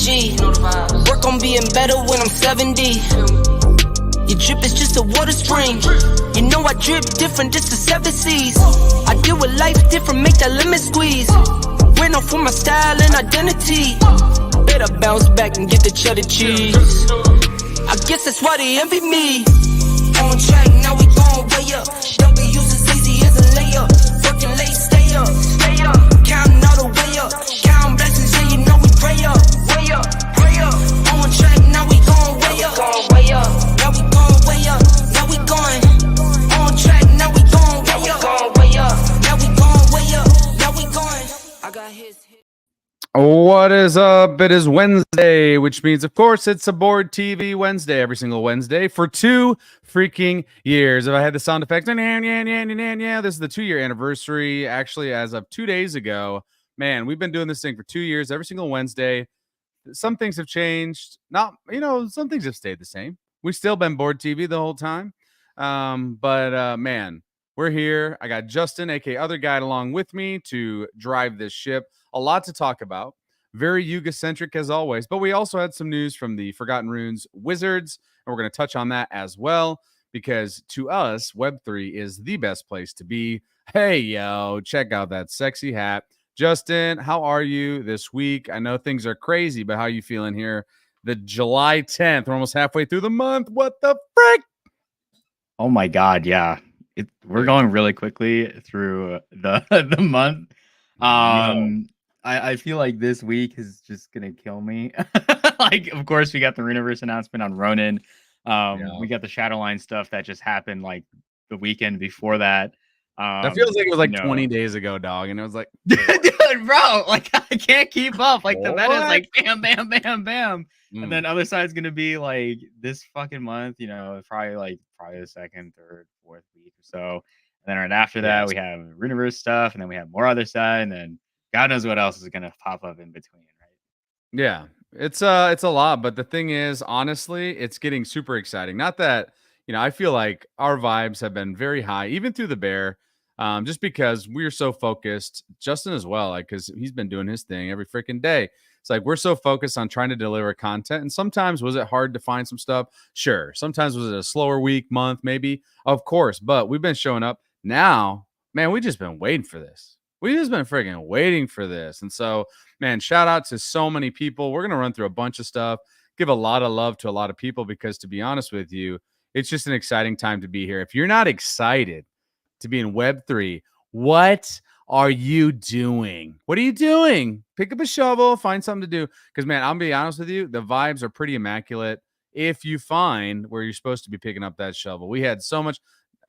G. Work on being better when I'm 70. Your drip is just a water spring. You know I drip different, just the 7 C's. I deal with life different, make that lemon squeeze. Went off for my style and identity. Better bounce back and get the cheddar cheese. I guess that's why they envy me. On track, now we gon' way up. W's as easy as a layup. Working late, stay up. Counting all the way up. Counting blessings, yeah, you know we pray up. Way up. On track, now we gon' way up. Now we gon' way up. Now we going. On track, now we gon' way up. Now we gon' way up. Now we going. I got his. What is up? It is Wednesday, which means, of course, it's a Board TV Wednesday every single Wednesday for 2 freaking years. If I had the sound effects, this is the 2-year anniversary. Actually, as of 2 days ago, man, we've been doing this thing for 2 years every single Wednesday. Some things have changed. Some things have stayed the same. We've still been Board TV the whole time. Man, we're here. I got Justin, aka Other Guide, along with me to drive this ship. A lot to talk about. Very Yuga-centric as always. But we also had some news from the Forgotten Runes Wizards, and we're going to touch on that as well, because to us, Web3 is the best place to be. Hey, yo, check out that sexy hat. Justin, how are you this week? I know things are crazy, but how are you feeling here? The July 10th, we're almost halfway through the month. What the frick? Oh my God, yeah. We're going really quickly through the month. I feel like this week is just gonna kill me. Like, of course, we got the Runiverse announcement on Ronin. We got the Shatterline stuff that just happened like the weekend before that. That feels like it was like 20 days ago, dog. And it was like, dude, bro, like I can't keep up. Like the meta is like bam, bam, bam, bam. And then other side's gonna be like this fucking month, probably the second, third, fourth week or so. And then right after that, we have Runiverse stuff, and then we have more other side, and then God knows what else is gonna pop up in between, right? Yeah, it's a lot, but the thing is, honestly, it's getting super exciting. Not that, I feel like our vibes have been very high, even through the bear, just because we're so focused. Justin as well, like, because he's been doing his thing every freaking day. It's like we're so focused on trying to deliver content, and sometimes was it hard to find some stuff? Sure. Sometimes was it a slower week, month, maybe? Of course, but we've been showing up now. Man, we just been waiting for this. We just been freaking waiting for this. And so, man, shout out to so many people. We're going to run through a bunch of stuff, give a lot of love to a lot of people, because to be honest with you, it's just an exciting time to be here. If you're not excited to be in Web3, what are you doing? What are you doing? Pick up a shovel, find something to do. Because, man, I'll be honest with you, the vibes are pretty immaculate if you find where you're supposed to be picking up that shovel. We had so much,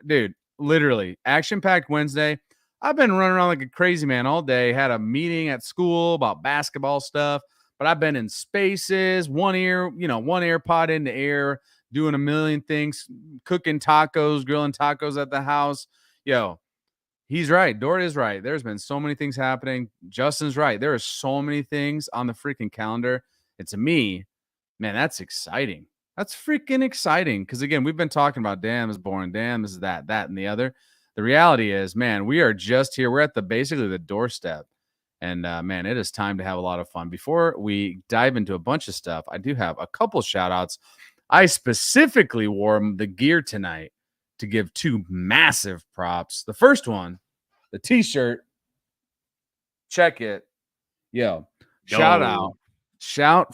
dude, literally, action-packed Wednesday. I've been running around like a crazy man all day. Had a meeting at school about basketball stuff, but I've been in spaces, one AirPod in the air, doing a million things, cooking tacos, grilling tacos at the house. Yo, he's right. Dort is right. There's been so many things happening. Justin's right. There are so many things on the freaking calendar. And to me, man, that's exciting. That's freaking exciting. Because again, we've been talking about damn is boring, damn is that, and the other. The reality is, man, we are just here. We're at basically the doorstep. And man, it is time to have a lot of fun. Before we dive into a bunch of stuff, I do have a couple shout outs. I specifically wore the gear tonight to give 2 massive props. The first one, the t-shirt. Check it. Shout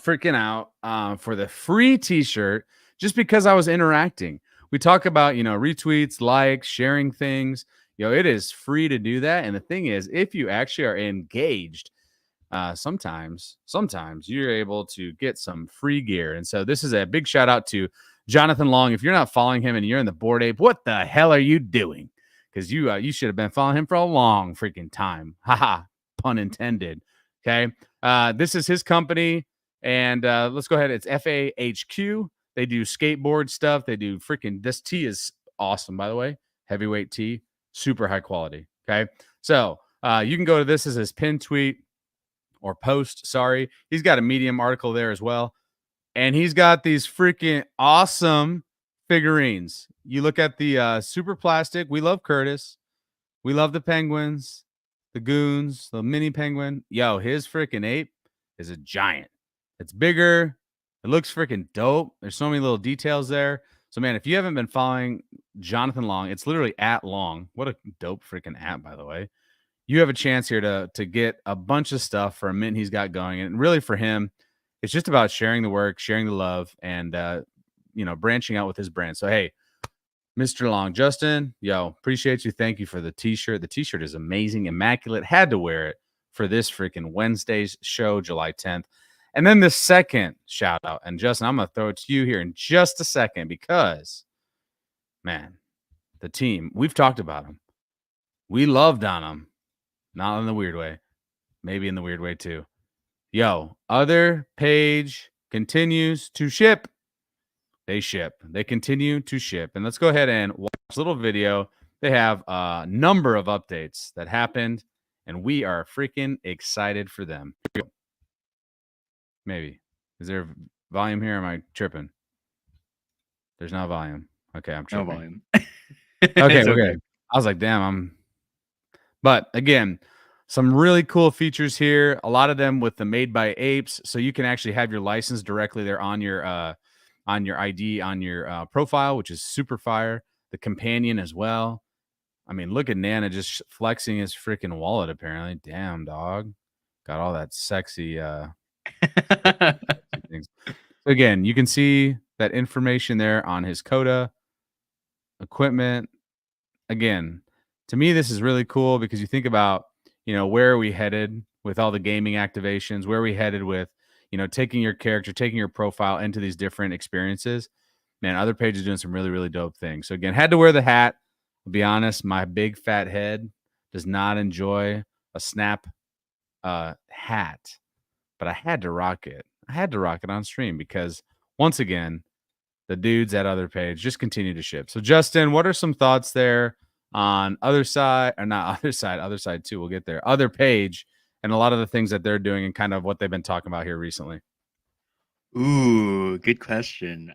freaking out for the free t-shirt, just because I was interacting. We talk about, retweets, likes, sharing things. It is free to do that. And the thing is, if you actually are engaged, sometimes you're able to get some free gear. And so this is a big shout out to Jonathan Long. If you're not following him and you're in the Bored Ape, what the hell are you doing? Because you should have been following him for a long freaking time. Haha, pun intended. Okay. This is his company. And let's go ahead. It's FAHQ. They do skateboard stuff. They do this tee is awesome, by the way. Heavyweight tee, super high quality. Okay. So you can go to this as his pin tweet or post. Sorry. He's got a Medium article there as well. And he's got these freaking awesome figurines. You look at the super plastic. We love Curtis. We love the penguins, the goons, the mini penguin. Yo, his freaking ape is a giant. It's bigger. It looks freaking dope. There's so many little details there. So, man, if you haven't been following Jonathan Long, it's literally at Long. What a dope freaking app, by the way. You have a chance here to get a bunch of stuff for a mint he's got going. And really for him, it's just about sharing the work, sharing the love, and, branching out with his brand. So, hey, Mr. Long, Justin, appreciate you. Thank you for the t-shirt. The t-shirt is amazing, immaculate. Had to wear it for this freaking Wednesday's show, July 10th. And then the second shout out, and Justin, I'm going to throw it to you here in just a second because, man, the team, we've talked about them. We loved on them. Not in the weird way. Maybe in the weird way too. Other page continues to ship. They ship. They continue to ship. And let's go ahead and watch a little video. They have a number of updates that happened, and we are freaking excited for them. Maybe. Is there volume here? Am I tripping? There's no volume. Okay, I'm tripping. No volume. Okay. I was like, damn, But again, some really cool features here. A lot of them with the made by apes, so you can actually have your license directly there on your ID, on your profile, which is super fire. The companion as well. I mean, look at Nana just flexing his freaking wallet, apparently. Damn, dog. Got all that sexy things. Again, you can see that information there on his coda, equipment. Again, to me, this is really cool because you think about, where are we headed with all the gaming activations? Where are we headed with, taking your character, taking your profile into these different experiences? Man, other pages doing some really, really dope things. So again, had to wear the hat. I'll be honest, my big fat head does not enjoy a snap hat, but I had to rock it. I had to rock it on stream because once again, the dudes at other page just continue to ship. So Justin, what are some thoughts there on other side too? We'll get there. Other page and a lot of the things that they're doing and kind of what they've been talking about here recently. Ooh, good question.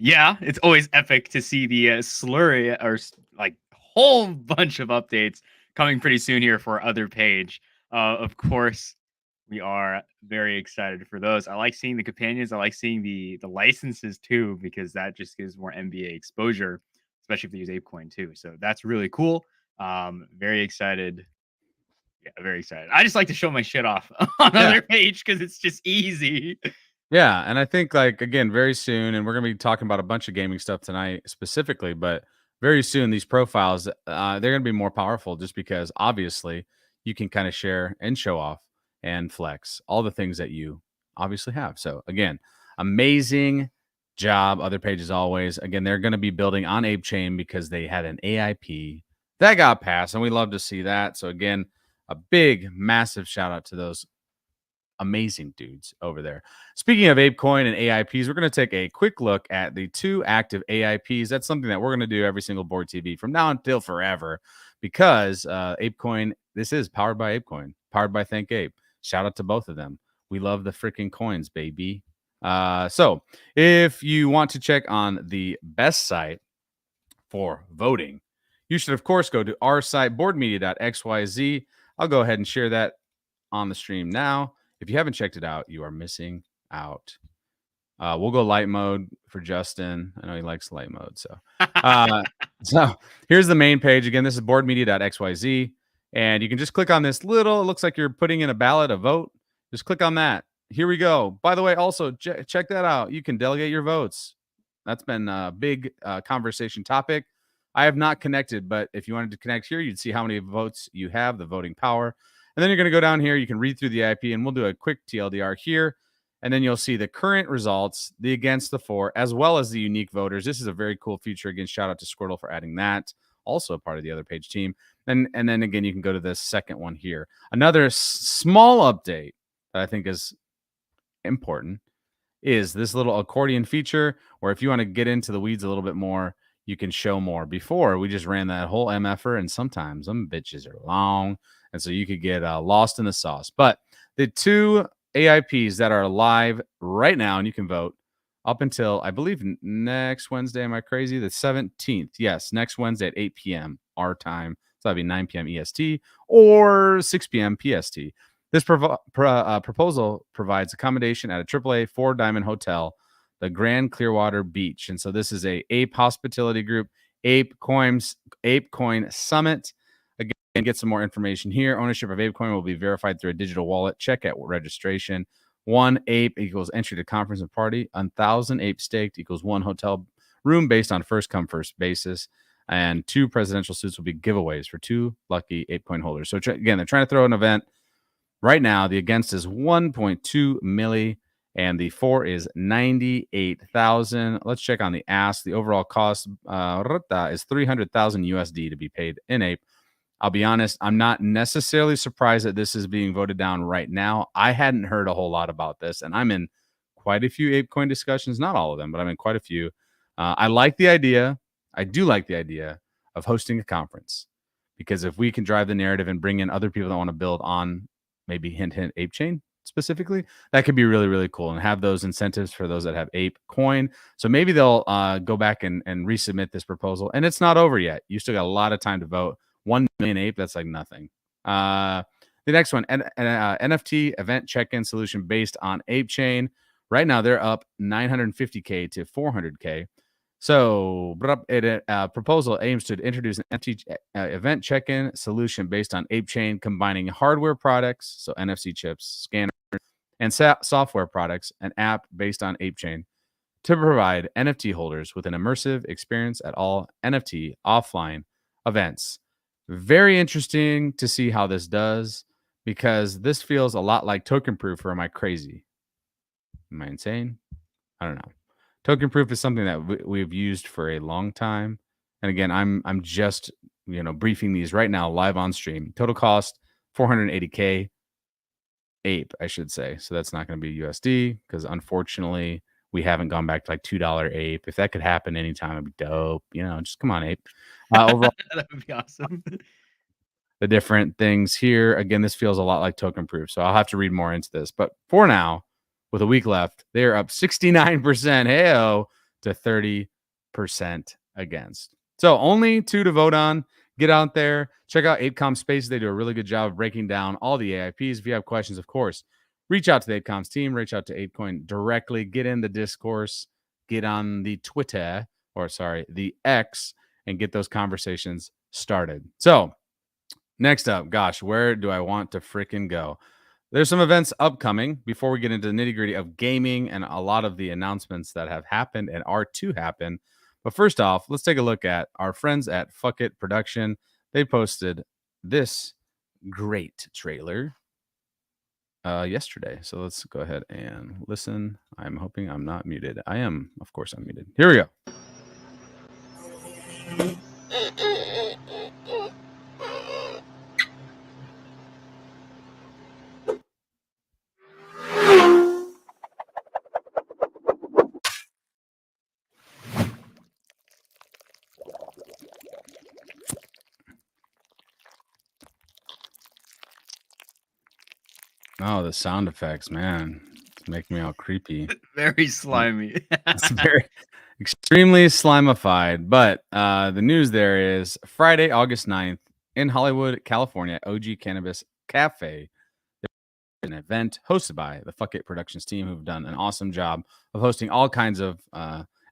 Yeah, it's always epic to see the slurry or like whole bunch of updates coming pretty soon here for other page. Of course, we are very excited for those. I like seeing the companions. I like seeing the licenses too, because that just gives more NBA exposure, especially if they use Apecoin too. So that's really cool. Very excited. Yeah, very excited. I just like to show my shit off on other page because it's just easy. Yeah, and I think again, very soon, and we're gonna be talking about a bunch of gaming stuff tonight specifically, but very soon these profiles they're gonna be more powerful just because obviously you can kind of share and show off and flex all the things that you obviously have. So again, amazing job, other pages always. Again, they're gonna be building on Ape Chain because they had an AIP that got passed, and we love to see that. So again, a big, massive shout out to those amazing dudes over there. Speaking of Apecoin and AIPs, we're going to take a quick look at the 2 active AIPs. That's something that we're going to do every single board TV from now until forever because Apecoin, this is powered by Apecoin, powered by Thank Ape. Shout out to both of them. We love the freaking coins, baby. So if you want to check on the best site for voting, you should, of course, go to our site, boardmedia.xyz. I'll go ahead and share that on the stream now. If you haven't checked it out, you are missing out. We'll go light mode for Justin. I know he likes light mode. So here's the main page. Again, this is boardmedia.xyz. And you can just click on this little, it looks like you're putting in a ballot, a vote. Just click on that. Here we go. By the way, also check that out. You can delegate your votes. That's been a big conversation topic. I have not connected, but if you wanted to connect here, you'd see how many votes you have, the voting power. And then you're going to go down here. You can read through the IP, and we'll do a quick TLDR here. And then you'll see the current results, the against the for, as well as the unique voters. This is a very cool feature. Again, shout out to Squirtle for adding that. Also a part of the other page team. And then again, you can go to the second one here. Another small update that I think is important is this little accordion feature, where if you want to get into the weeds a little bit more, you can show more. Before, we just ran that whole MFer, and sometimes them bitches are long. And so you could get lost in the sauce. But the 2 AIPs that are live right now, and you can vote up until, I believe, next Wednesday. Am I crazy? The 17th. Yes, next Wednesday at 8 p.m. our time. So that'd be 9 p.m. EST or 6 p.m. PST. This proposal provides accommodation at a AAA 4-diamond hotel, the Grand Clearwater Beach. And so this is a Ape Hospitality Group, Apecoin Summit. Again, get some more information here. Ownership of Apecoin will be verified through a digital wallet. Check out registration. 1 ape equals entry to conference and party. 1,000 ape staked equals 1 hotel room based on first come first basis. And 2 presidential suits will be giveaways for 2 lucky Apecoin holders. So again, they're trying to throw an event. Right now, the against is 1.2 milli, and the for is 98,000. Let's check on the ask. The overall cost is 300,000 USD to be paid in Ape. I'll be honest, I'm not necessarily surprised that this is being voted down right now. I hadn't heard a whole lot about this, and I'm in quite a few Apecoin discussions. Not all of them, but I'm in quite a few. I like the idea. I do like the idea of hosting a conference, because if we can drive the narrative and bring in other people that want to build on maybe hint Ape Chain specifically, that could be really, really cool, and have those incentives for those that have Ape coin. So maybe they'll go back and resubmit this proposal. And it's not over yet. You still got a lot of time to vote. 1 million Ape, that's like nothing. The next one, NFT event check-in solution based on Ape Chain. Right now, they're up 950K to 400K. So, proposal aims to introduce an NFT event check-in solution based on Ape Chain, combining hardware products, so NFC chips, scanners, and software products, an app based on Ape Chain, to provide NFT holders with an immersive experience at all NFT offline events. Very interesting to see how this does, because this feels a lot like token proof, or am I crazy? Am I insane? I don't know. Token proof is something that we've used for a long time. And again, I'm just, briefing these right now live on stream. Total cost 480K Ape, I should say. So that's not going to be USD, because unfortunately we haven't gone back to like $2 Ape. If that could happen anytime, it'd be dope. Just come on, Ape. Overall, That would be awesome. the different things here. Again, this feels a lot like token proof, so I'll have to read more into this. But for now, with a week left, they're up 69% heyo to 30% against. So only 2 to vote on. Get out there. Check out ApeCom Spaces. They do a really good job of breaking down all the AIPs. If you have questions, of course, reach out to the ApeComs team. Reach out to Apecoin directly. Get in the discourse. Get on the the X, and get those conversations started. So next up, gosh, where do I want to freaking go? There's some events upcoming before we get into the nitty-gritty of gaming and a lot of the announcements that have happened and are to happen. But first off, let's take a look at our friends at Fuck It Production. They posted this great trailer yesterday. So let's go ahead and listen. I'm hoping I'm not muted. I am. Of course I'm muted. Here we go. Oh, the sound effects, man. It's making me all creepy. Very slimy. It's very extremely slimified. But the news there is Friday, August 9th in Hollywood, California, OG Cannabis Cafe. An event hosted by the Fuck It Productions team, who've done an awesome job of hosting all kinds of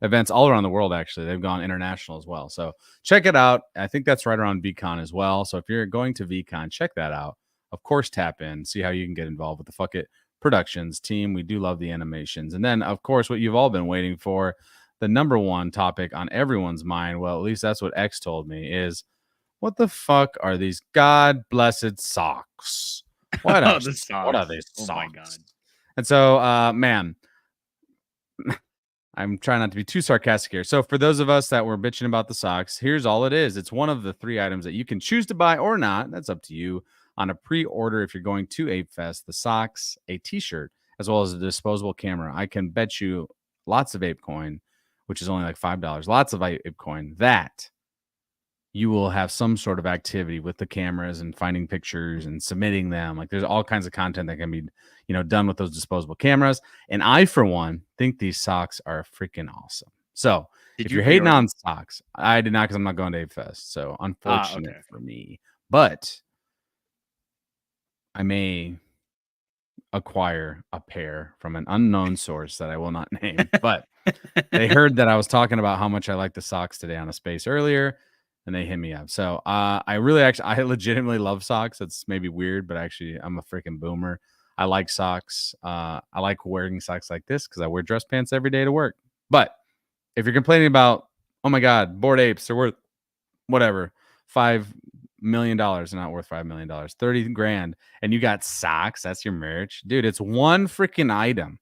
events all around the world. Actually, they've gone international as well. So check it out. I think that's right around VCon as well. So if you're going to VCon, check that out. Of course, tap in, see how you can get involved with the Fuck It Productions team. We do love the animations. And then, of course, what you've all been waiting for, the number one topic on everyone's mind, well, at least that's what X told me, is what the fuck are these god blessed socks? What are these socks? Oh my God. And so, man, I'm trying not to be too sarcastic here. So for those of us that were bitching about the socks, here's all it is. It's one of the 3 items that you can choose to buy or not. That's up to you. On a pre-order, if you're going to Ape Fest, the socks, a t-shirt, as well as a disposable camera. I can bet you lots of Apecoin, which is only like $5, lots of Apecoin, that you will have some sort of activity with the cameras and finding pictures and submitting them. Like, there's all kinds of content that can be, done with those disposable cameras. And I, for one, think these socks are freaking awesome. So if you're hating on socks, I did not, because I'm not going to Ape Fest. So unfortunate for me. But I may acquire a pair from an unknown source that I will not name, but they heard that I was talking about how much I like the socks today on a space earlier, and they hit me up. So I legitimately love socks. It's maybe weird, but actually I'm a freaking boomer. I like socks. I like wearing socks like this because I wear dress pants every day to work. But if you're complaining about, oh my God, Bored Apes are worth whatever, $5 million, not worth $5 million, 30 grand, and you got socks, that's your merch. Dude, it's one freaking item.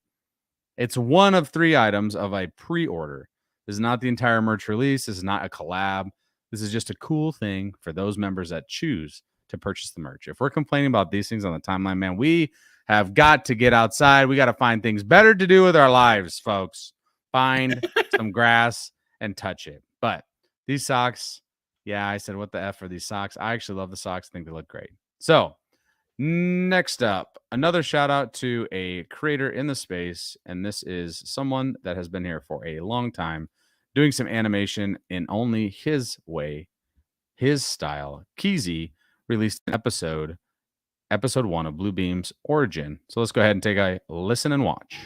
It's one of 3 items of a pre-order. This is not the entire merch release. This is not a collab. This is just a cool thing for those members that choose to purchase the merch. If we're complaining about these things on the timeline, man, we have got to get outside. We got to find things better to do with our lives, folks. Find some grass and touch it. But these socks, yeah, I said, what the F are these socks? I actually love the socks. I think they look great. So next up, another shout out to a creator in the space. And this is someone that has been here for a long time, doing some animation in only his way, his style. Keezy released an episode 1 of Bluebeam's Origin. So let's go ahead and take a listen and watch.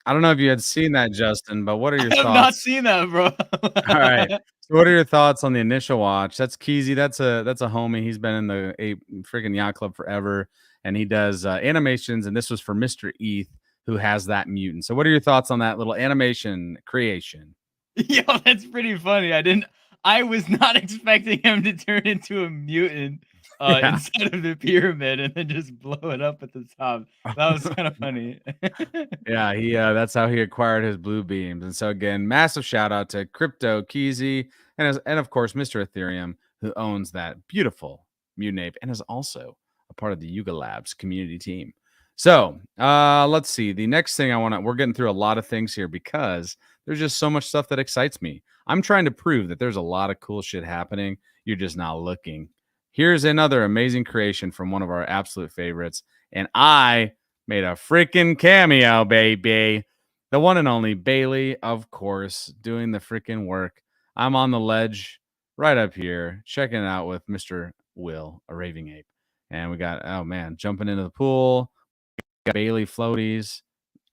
I don't know if you had seen that, Justin, but what are your thoughts? I have not seen that, bro. All right. So what are your thoughts on the initial watch? That's Keezy. That's a homie. He's been in the freaking yacht club forever, and he does animations. And this was for Mr. ETH, who has that mutant. So what are your thoughts on that little animation creation? Yo, that's pretty funny. I was not expecting him to turn into a mutant inside of the pyramid and then just blow it up at the top. That was kind of funny. Yeah, he that's how he acquired his blue beams. And so again, massive shout out to Crypto Keezy and of course Mr. Ethereum, who owns that beautiful mutant ape and is also a part of the Yuga Labs community team. So let's see. The next thing we're getting through a lot of things here because there's just so much stuff that excites me. I'm trying to prove that there's a lot of cool shit happening. You're just not looking. Here's another amazing creation from one of our absolute favorites. And I made a freaking cameo, baby. The one and only Bailey, of course, doing the freaking work. I'm on the ledge right up here, checking it out with Mr. Will, a raving ape. And we got, oh man, jumping into the pool. Got Bailey floaties.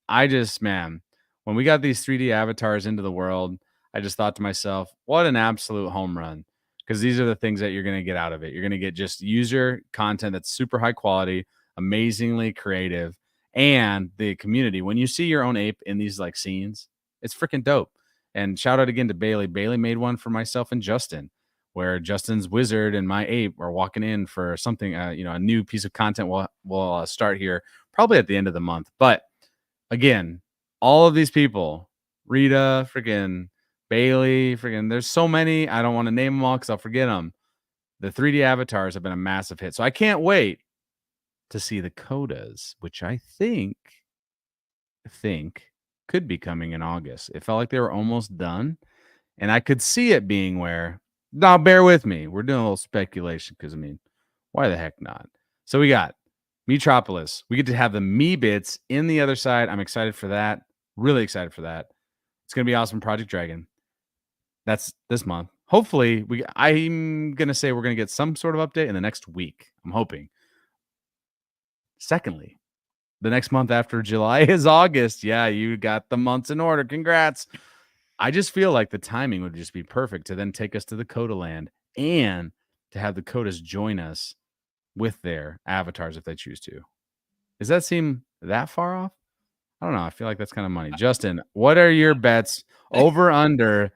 When we got these 3D avatars into the world, I just thought to myself, what an absolute home run. Because these are the things that you're going to get out of it. You're going to get just user content that's super high quality, amazingly creative, and the community. When you see your own ape in these like scenes, it's freaking dope. And shout out again to Bailey. Bailey made one for myself and Justin, where Justin's wizard and my ape are walking in for something, a new piece of content will start here probably at the end of the month. But again, all of these people, Rita, freaking Bailey, freaking, there's so many. I don't want to name them all because I'll forget them. The 3D avatars have been a massive hit. So I can't wait to see the codas, which I think could be coming in August. It felt like they were almost done. And I could see it being where, now bear with me. We're doing a little speculation because, why the heck not? So we got Metropolis. We get to have the me bits in the other side. I'm excited for that. Really excited for that. It's going to be awesome. Project Dragon. That's this month. Hopefully, I'm going to say we're going to get some sort of update in the next week. I'm hoping. Secondly, the next month after July is August. Yeah, you got the months in order. Congrats. I just feel like the timing would just be perfect to then take us to the Coda land and to have the Codas join us with their avatars if they choose to. Does that seem that far off? I don't know. I feel like that's kind of money. Justin, what are your bets over under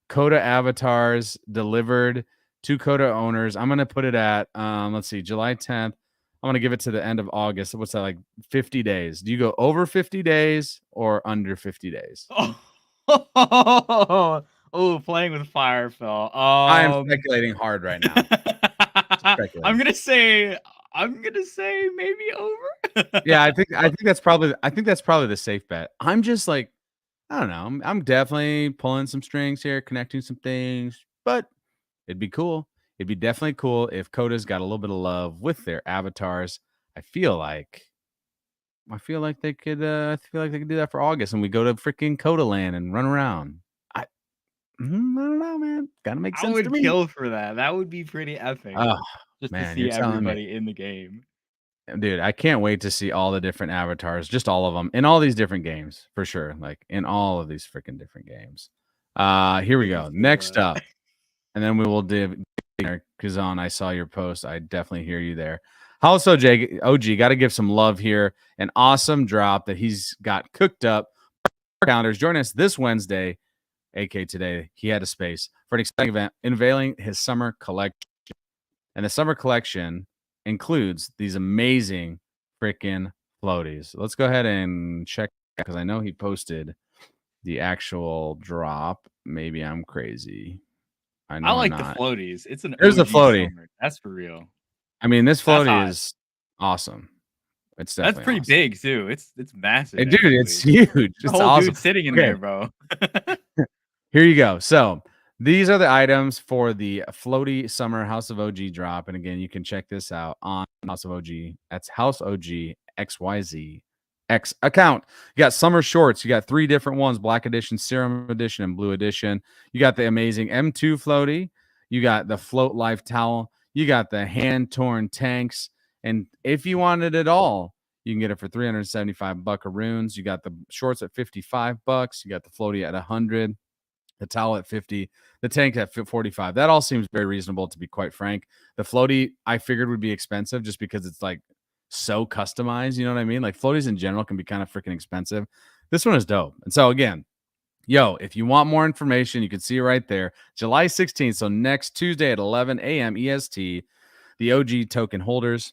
Coda avatars delivered to Coda owners? I'm gonna put it at let's see, July 10th. I'm gonna give it to the end of August. What's that, like 50 days? Do you go over 50 days or under 50 days? Oh, playing with fire, Phil. I am speculating hard right now. I'm gonna say maybe over. Yeah, I think that's probably the safe bet. I'm just like, I don't know. I'm definitely pulling some strings here, connecting some things, but it'd be cool. It'd be definitely cool if Coda's got a little bit of love with their avatars. I feel like they could do that for August, and we go to freaking Coda Land and run around. I don't know, man. Gotta make I sense to would me. kill for that. That would be pretty epic. Oh Just man, to you're see telling me. everybody in the game. Dude, I can't wait to see all the different avatars, just all of them in all these different games for sure. Like in all of these freaking different games. Here we go. Next up, and then we will dive there. Kazan, I saw your post. I definitely hear you there. House OG, got to give some love here. An awesome drop that he's got cooked up. Calendars, join us this Wednesday, AK today. He had a space for an exciting event unveiling his summer collection. And the summer collection includes these amazing freaking floaties. Let's go ahead and check because I know he posted the actual drop. Maybe I'm crazy. I like the floaties. It's an There's OG a floaty. Summer. That's for real. I mean, this floaty is awesome. It's definitely that's pretty big too. It's massive. Dude, it's huge. It's whole awesome. Dude sitting in there, bro. Here you go. So these are the items for the floaty summer House of OG drop. And again, you can check this out on House of OG. That's House OG XYZ X account. You got summer shorts. You got 3 different ones: Black Edition, Serum Edition, and Blue Edition. You got the amazing M2 floaty. You got the Float Life towel. You got the hand-torn tanks. And if you wanted it all, you can get it for 375 buckaroons. You got the shorts at $55. You got the floaty at 100. The towel at 50, the tank at 45. That all seems very reasonable, to be quite frank. The floaty I figured would be expensive just because it's like so customized. You know what I mean? Like floaties in general can be kind of freaking expensive. This one is dope. And so again, if you want more information, you can see it right there. July 16th. So next Tuesday at 11 a.m. EST, the OG token holders,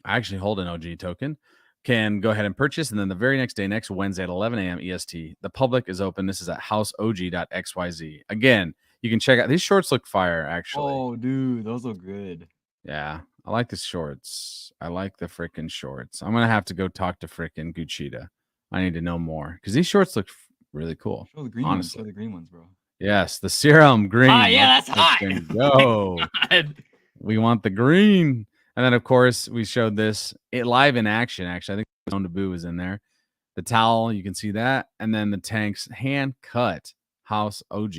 I actually hold an OG token, can go ahead and purchase. And then the very next day, next Wednesday at 11 a.m. EST, the public is open. This is at houseog.xyz. Again, you can check out these shorts. Look fire, actually. Oh, dude, those look good. Yeah, I like the shorts. I like the freaking shorts. I'm gonna have to go talk to freaking Gucci. I need to know more because these shorts look really cool. Show the green ones. Show the green ones, bro. Yes, the serum green. Yeah, that's hot. Go. We want the green. And then, of course, we showed this live in action. Actually, I think Zone to Boo was in there. The towel, you can see that. And then the tanks, hand cut House OG.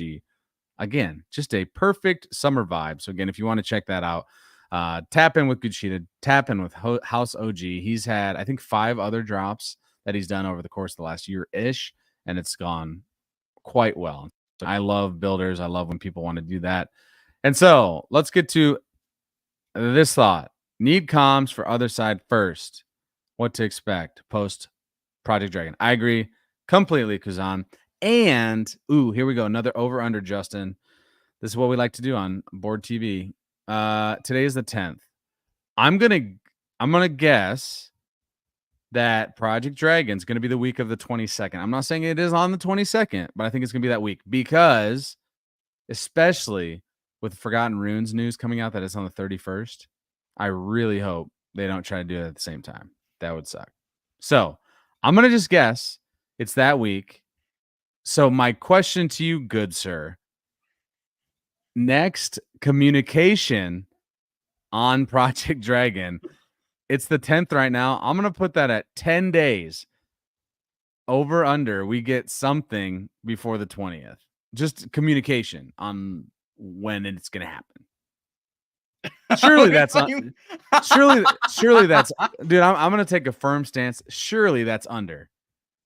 Again, just a perfect summer vibe. So, again, if you want to check that out, tap in with Gucci, tap in with House OG. He's had, I think, 5 other drops that he's done over the course of the last year-ish, and it's gone quite well. So I love builders. I love when people want to do that. And so let's get to this thought. Need comms for other side first. What to expect post Project Dragon. I agree completely, Kazan. And here we go. Another over under, Justin. This is what we like to do on Board TV. Today is the 10th. I'm gonna guess that Project Dragon's gonna be the week of the 22nd. I'm not saying it is on the 22nd, but I think it's gonna be that week because, especially with Forgotten Runes news coming out that it's on the 31st. I really hope they don't try to do it at the same time. That would suck. So I'm going to just guess it's that week. So my question to you, good sir, next communication on Project Dragon, it's the 10th right now. I'm going to put that at 10 days. Over, under, we get something before the 20th. Just communication on when it's going to happen. Surely that's surely that's, dude, I'm gonna take a firm stance. Surely that's under.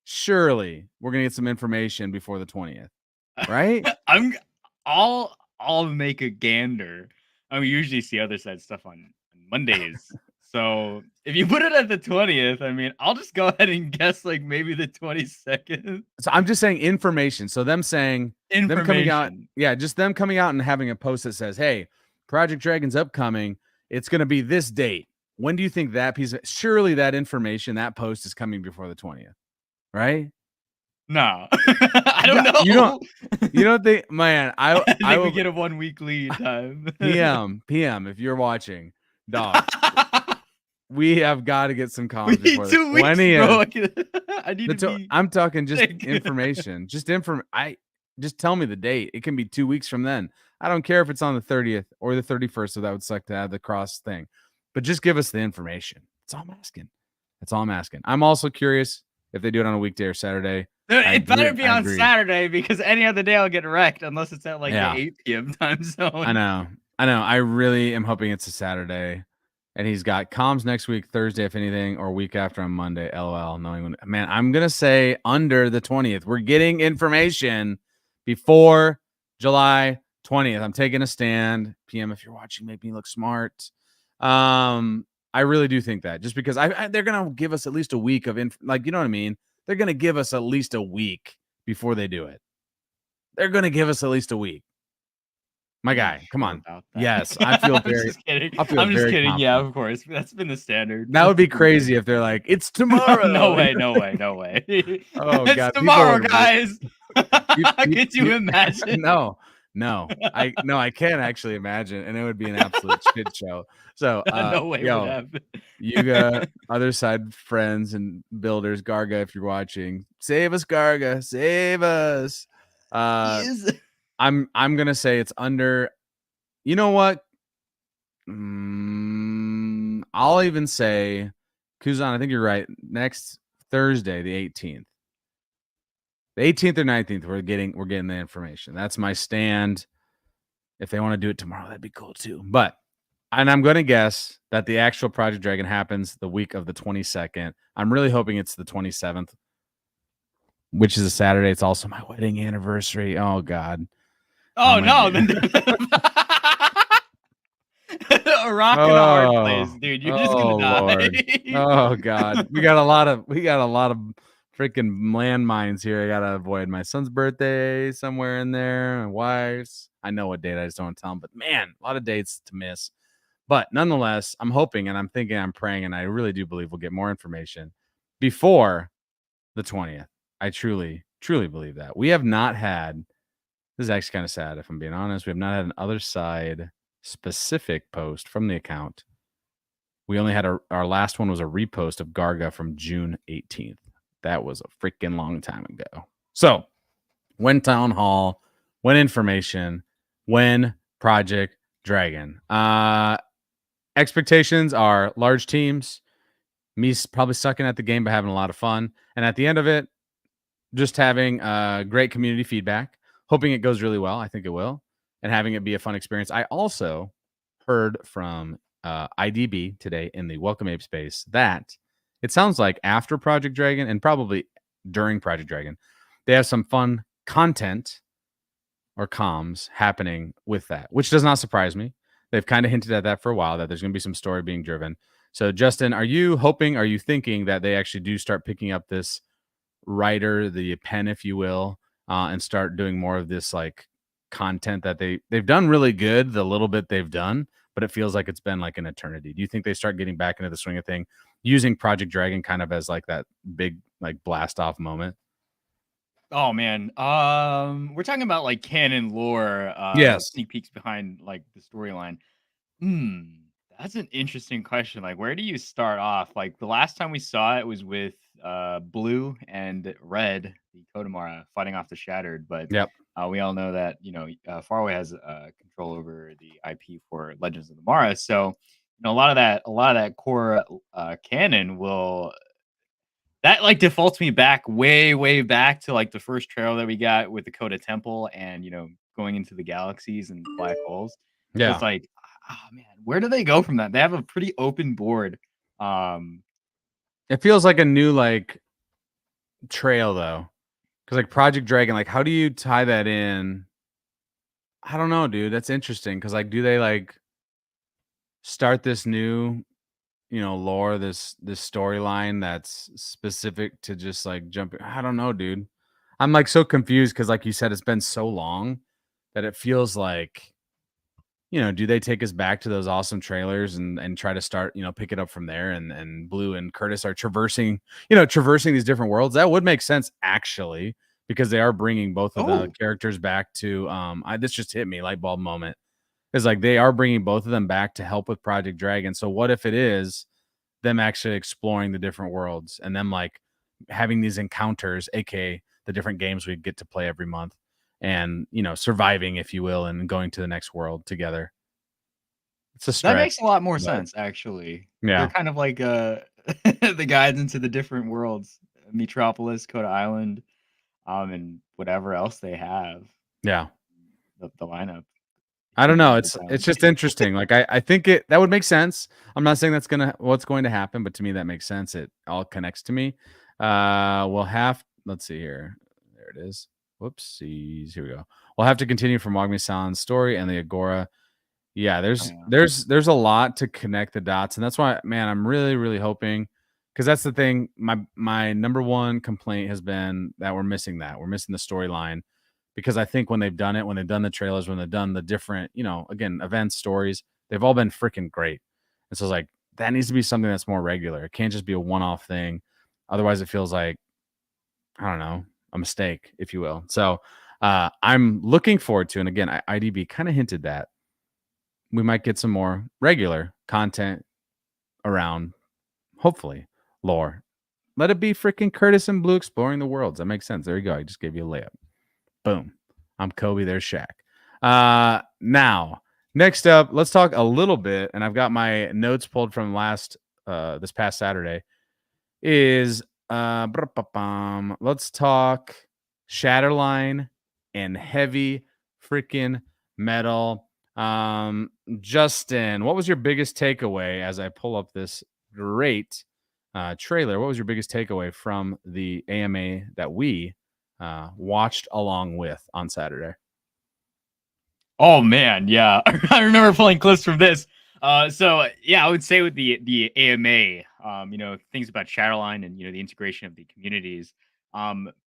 Surely we're gonna get some information before the 20th, right? I'll make a gander. I mean, we usually see other side stuff on Mondays, So if you put it at the 20th, I mean, I'll just go ahead and guess like maybe the 22nd. So I'm just saying information. So them saying them coming out, Information. yeah, just them coming out and having a post that says, "Hey, Project Dragon's upcoming. It's going to be this date." When do you think that piece of surely that information, that post is coming before the 20th, right? No, I don't know. You don't think, man, I think will we get a 1 week lead time. PM, if you're watching, dog. We have got to get some We comms need before the 2 weeks, 20th. bro. I need to be I'm talking just sick. information. Just tell me the date. It can be 2 weeks from then. I don't care if it's on the 30th or the 31st, so that would suck to add the cross thing. But just give us the information. That's all I'm asking. That's all I'm asking. I'm also curious if they do it on a weekday or Saturday. It better be on Saturday because any other day I'll get wrecked unless it's at like the 8 p.m. time zone. I know. I really am hoping it's a Saturday. And he's got comms next week, Thursday, if anything, or week after on Monday. LOL. Knowing when, man, I'm gonna say under the 20th. We're getting information before July 20th. I'm taking a stand. PM, if you're watching, make me look smart. I really do think that just because they're gonna give us at least a week of like, you know what I mean? They're gonna give us at least a week before they do it. They're gonna give us at least a week. My guy, come on. Yes, I feel very. I'm just kidding. I'm just kidding. Confident. Yeah, of course. That's been the standard. That would be crazy if they're like, "It's tomorrow." No way. Oh it's God, tomorrow, guys. Could you imagine? No, I can't actually imagine, and it would be an absolute shit show. So, no way would happen. You got other side friends and builders, Garga, if you're watching, save us, Garga, save us. I'm gonna say it's under. You know what? I'll even say, Kuzan, I think you're right. Next Thursday, the 18th. The 18th or 19th, we're getting the information. That's my stand. If they want to do it tomorrow, that'd be cool too. And I'm gonna guess that the actual Project Dragon happens the week of the 22nd. I'm really hoping it's the 27th, which is a Saturday. It's also my wedding anniversary. Oh God. Oh no! A rock and a hard place, dude. You're just gonna die. Lord. Oh God, we got a lot of freaking landmines here. I gotta avoid my son's birthday somewhere in there. My wife's. I know what date, I just don't want to tell them. But man, a lot of dates to miss. But nonetheless, I'm hoping and I'm thinking, I'm praying, and I really do believe we'll get more information before the 20th. I truly believe that. We have not had. This is actually kind of sad, if I'm being honest. We have not had an other side specific post from the account. We only had our last one was a repost of Garga from June 18th. That was a freaking long time ago. So when town hall, when information, when Project Dragon. Expectations are large teams, me probably sucking at the game but having a lot of fun. And at the end of it, just having great community feedback. Hoping it goes really well. I think it will. And having it be a fun experience. I also heard from IDB today in the Welcome Ape space that it sounds like after Project Dragon and probably during Project Dragon, they have some fun content or comms happening with that, which does not surprise me. They've kind of hinted at that for a while, that there's going to be some story being driven. So, Justin, are you thinking that they actually do start picking up this writer, the pen, if you will, and start doing more of this like content that they've done really good, the little bit they've done, but it feels like it's been like an eternity. Do you think they start getting back into the swing of thing, using Project Dragon kind of as like that big like blast off moment? Oh man, we're talking about like canon lore, yes, sneak peeks behind like the storyline. That's an interesting question. Like, where do you start off? Like the last time we saw it was with Blue and Red, the Kodamara, fighting off the Shattered. But we all know that Faraway has control over the IP for Legends of the Mara. So a lot of that core canon will. That like defaults me back way back to like the first trailer that we got with the Coda Temple and going into the galaxies and black holes. Yeah, so it's like, oh man, where do they go from that? They have a pretty open board. It feels like a new like trail though, because like Project Dragon, like how do you tie that in? I don't know, dude. That's interesting because like, do they like start this new? lore, this storyline that's specific to just like jumping. I don't know, dude. I'm like so confused because, like you said, it's been so long that it feels like, do they take us back to those awesome trailers and try to start, pick it up from there? And Blue and Curtis are traversing these different worlds. That would make sense actually, because they are bringing both of the characters back to. This just hit me, light bulb moment. Is like they are bringing both of them back to help with Project Dragon. So what if it is them actually exploring the different worlds and them like having these encounters, aka the different games we get to play every month, and surviving, if you will, and going to the next world together. It's a stretch. That makes a lot more sense, actually. Yeah. They're kind of like the guides into the different worlds, Metropolis, Coda Island, and whatever else they have. Yeah. The lineup. I don't know. It's just interesting. Like I think that would make sense. I'm not saying that's what's going to happen, but to me that makes sense. It all connects to me. Let's see here. There it is. Whoopsies. Here we go. We'll have to continue from Wagmi-san's story and the Agora. Yeah, there's a lot to connect the dots, and that's why, man, I'm really, really hoping, because that's the thing. My number one complaint has been that we're missing the storyline. Because I think when they've done the trailers, when they've done the different, again, events, stories, they've all been freaking great. And so it's like, that needs to be something that's more regular. It can't just be a one-off thing. Otherwise, it feels like, I don't know, a mistake, if you will. So I'm looking forward to, and again, IDB kind of hinted that we might get some more regular content around, hopefully, lore. Let it be freaking Curtis and Blue exploring the worlds. That makes sense. There you go. I just gave you a layup. Boom. I'm Kobe. There's Shaq. Now, next up, let's talk a little bit, and I've got my notes pulled from this past Saturday, is let's talk Shatterline and heavy freaking metal. Justin, what was your biggest takeaway as I pull up this great trailer? What was your biggest takeaway from the AMA that we watched along with on Saturday? Oh man, yeah. I remember pulling clips from this. So yeah, I would say with the AMA, things about Shatterline and the integration of the communities.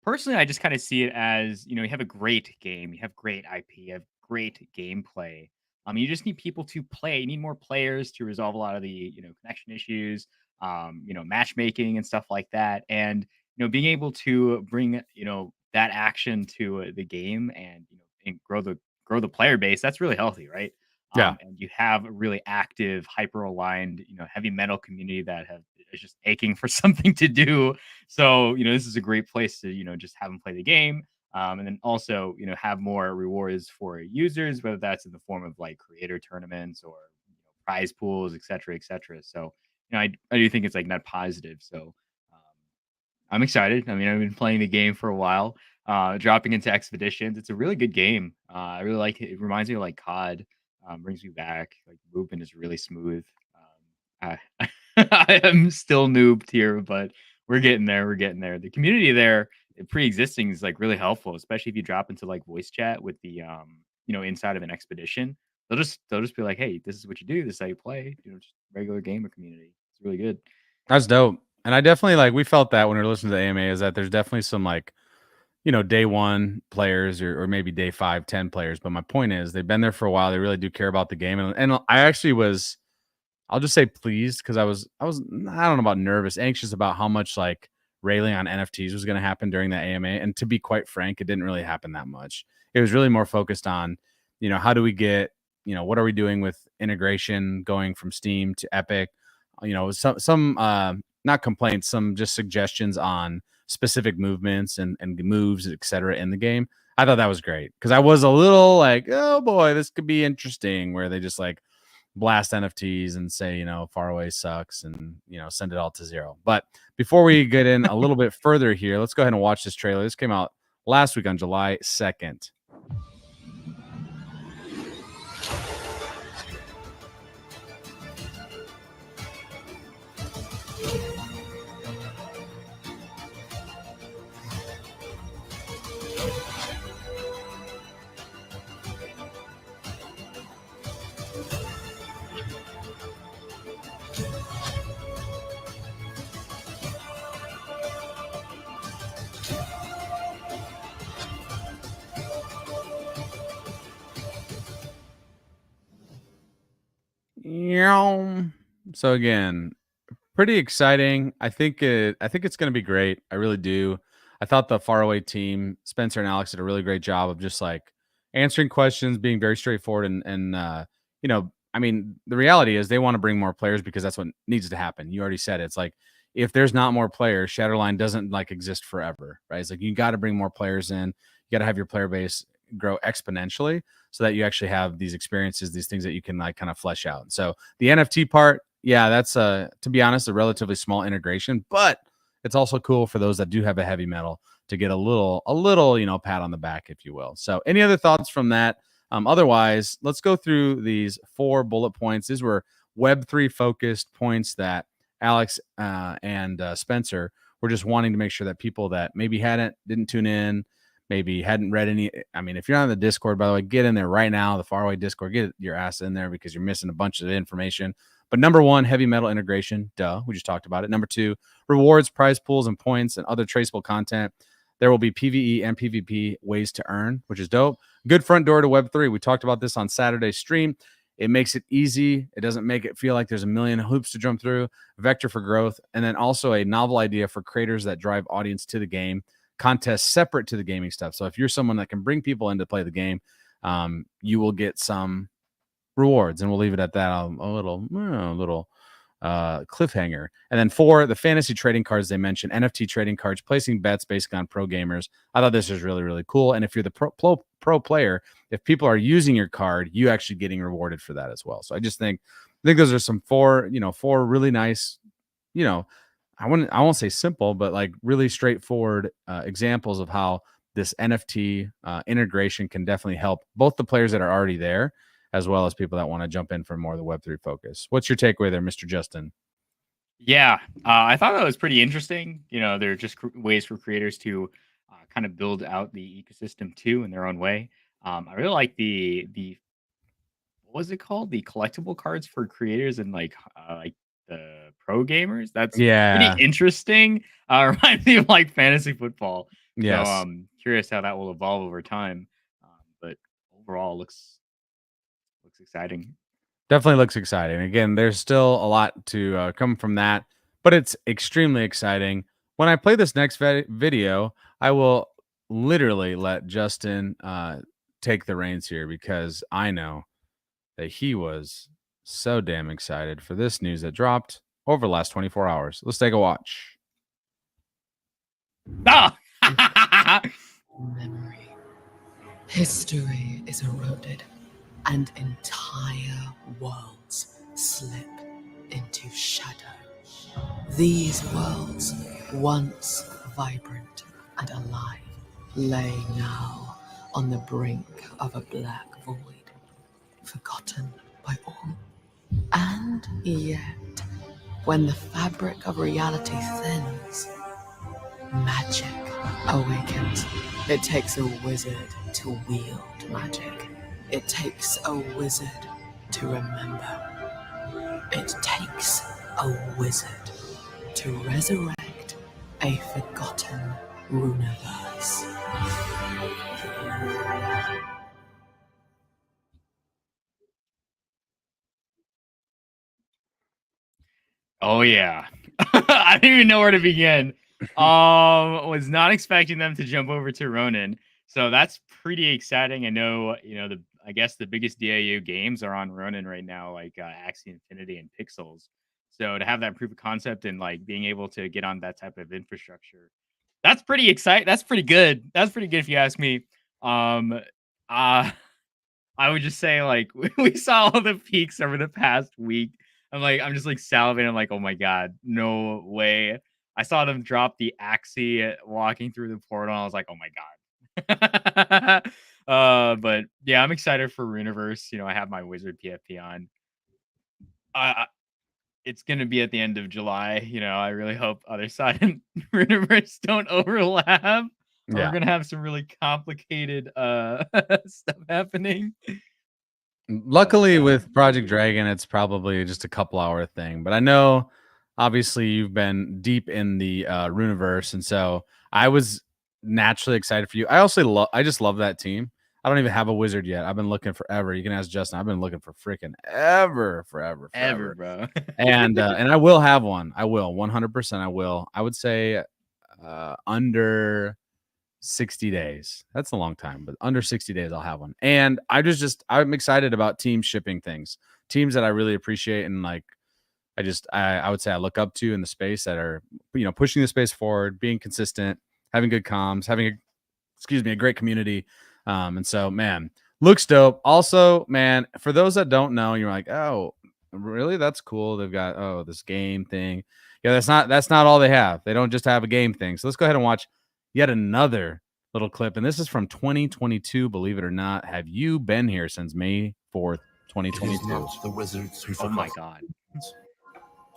Personally, I just kind of see it as, you have a great game, you have great IP, you have great gameplay. You just need people to play. You need more players to resolve a lot of the connection issues, matchmaking and stuff like that, and being able to bring that action to the game and grow the player base. That's really healthy, right? Yeah. And you have a really active, hyper aligned, heavy metal community that is just aching for something to do. So this is a great place to just have them play the game. And then also, have more rewards for users, whether that's in the form of like creator tournaments or prize pools, et cetera, et cetera. So, I do think it's like net positive. So I'm excited. I mean, I've been playing the game for a while, dropping into expeditions. It's a really good game. I really like it. It reminds me of like COD, brings me back. Like the movement is really smooth. I am still noobed here, but we're getting there. We're getting there. The community there, pre-existing, is like really helpful, especially if you drop into like voice chat with the inside of an expedition. They'll just be like, hey, this is what you do, this is how you play, just regular gamer community. It's really good. That's dope. And I definitely we felt that when we were listening to the AMA, is that there's definitely some day one players or maybe day 5, 10 players. But my point is they've been there for a while. They really do care about the game. And I actually was, I'll just say pleased, because I was, I don't know about nervous, anxious about how much railing on NFTs was going to happen during the AMA. And to be quite frank, it didn't really happen that much. It was really more focused on, how do we get, what are we doing with integration going from Steam to Epic? Some not complaints, some just suggestions on specific movements and moves, etc. in the game. I thought that was great, because I was a little like, oh boy, this could be interesting, where they just blast NFTs and say, Faraway sucks, and send it all to zero. But before we get in a little bit further here, let's go ahead and watch this trailer. This came out last week on July 2nd. So again, pretty exciting. I think it's going to be great. I really do. I thought the Faraway team, Spencer and Alex, did a really great job of just like answering questions, being very straightforward, and I mean, the reality is they want to bring more players because that's what needs to happen. You already said it. It's like if there's not more players, Shatterline doesn't like exist forever, right? It's like you got to bring more players in. You got to have your player base grow exponentially so that you actually have these experiences, these things that you can like kind of flesh out. So the NFT part, yeah, that's to be honest, a relatively small integration, but it's also cool for those that do have a heavy metal to get a little, pat on the back, if you will. So any other thoughts from that? Otherwise, let's go through these 4 bullet points. These were Web3 focused points that Alex and Spencer were just wanting to make sure that people that maybe didn't tune in, maybe hadn't read any. I mean, if you're on the Discord, by the way, get in there right now, the Faraway Discord, get your ass in there because you're missing a bunch of information. But number 1, heavy metal integration. Duh, we just talked about it. Number 2, rewards, prize pools, and points and other traceable content. There will be PvE and PvP ways to earn, which is dope. Good front door to Web3. We talked about this on Saturday's stream. It makes it easy. It doesn't make it feel like there's a million hoops to jump through. Vector for growth. And then also a novel idea for creators that drive audience to the game. Contests separate to the gaming stuff. So if you're someone that can bring people in to play the game, you will get some rewards, and we'll leave it at that. A little cliffhanger. And then 4, the fantasy trading cards they mentioned, NFT trading cards, placing bets basically on pro gamers. I thought this was really, really cool. And if you're the pro player, if people are using your card, you actually getting rewarded for that as well. So I think those are some 4 really nice, I won't say simple, but like really straightforward examples of how this NFT integration can definitely help both the players that are already there as well as people that want to jump in for more of the Web3 focus. What's your takeaway there, Mr. Justin? Yeah, I thought that was pretty interesting. There are just ways for creators to kind of build out the ecosystem too in their own way. I really like the what was it called? The collectible cards for creators and like the pro gamers. That's pretty interesting. Reminds me of like fantasy football. Yes. So curious how that will evolve over time. But overall, looks exciting. Definitely looks exciting. Again, there's still a lot to come from that, but it's extremely exciting. When I play this next video, I will literally let Justin take the reins here because I know that he was so damn excited for this news that dropped over the last 24 hours. Let's take a watch. Memory. History is eroded, and entire worlds slip into shadow. These worlds, once vibrant and alive, lay now on the brink of a black void, forgotten by all. And yet, when the fabric of reality thins, magic awakens. It takes a wizard to wield magic. It takes a wizard to remember. It takes a wizard to resurrect a forgotten Runiverse. Oh yeah. I don't even know where to begin. Was not expecting them to jump over to Ronin. So that's pretty exciting. I know, I guess the biggest DAU games are on Ronin right now, like Axie Infinity and Pixels. So to have that proof of concept and like being able to get on that type of infrastructure, that's pretty exciting. That's pretty good. That's pretty good if you ask me. I would just say like we saw all the peaks over the past week. I'm just like salivating. I'm like, oh my god, no way. I saw them drop the Axie walking through the portal. And I was like, oh my god. But yeah, I'm excited for Runiverse. I have my Wizard PFP on. It's gonna be at the end of July. I really hope other side and Runiverse don't overlap. Yeah. We're gonna have some really complicated stuff happening. Luckily, with Project Dragon, it's probably just a couple hour thing. But I know, obviously, you've been deep in the Runiverse, and so I was naturally excited for you. I just love that team. I don't even have a wizard yet. I've been looking forever. You can ask Justin. I've been looking for freaking forever, bro. and I will have one. I will 100%. I will. I would say under 60 days. That's a long time, but under 60 days I'll have one. And I'm excited about team shipping things, teams that I really appreciate, and like I would say I look up to in the space that are, you know, pushing the space forward, being consistent, having good comms, having a great community. And so, man, looks dope. Also, man, for those that don't know, you're like, oh, really? That's cool. They've got this game thing. Yeah, that's not all they have. They don't just have a game thing. So let's go ahead and watch yet another little clip. And this is from 2022, believe it or not. Have you been here since May 4th, 2022? It is not the wizards who Oh my forgot. god.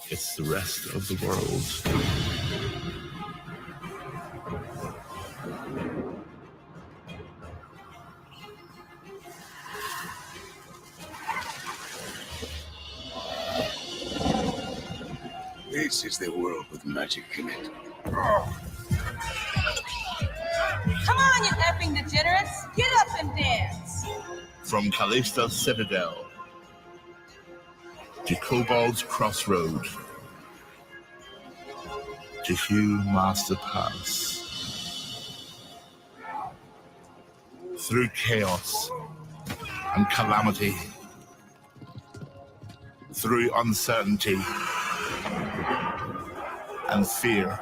It's the rest of the world. This is the world with magic in it. Come on, you effing degenerates! Get up and dance! From Callista's Citadel to Kobold's Crossroad to Hugh Master Pass, through chaos and calamity, through uncertainty and fear,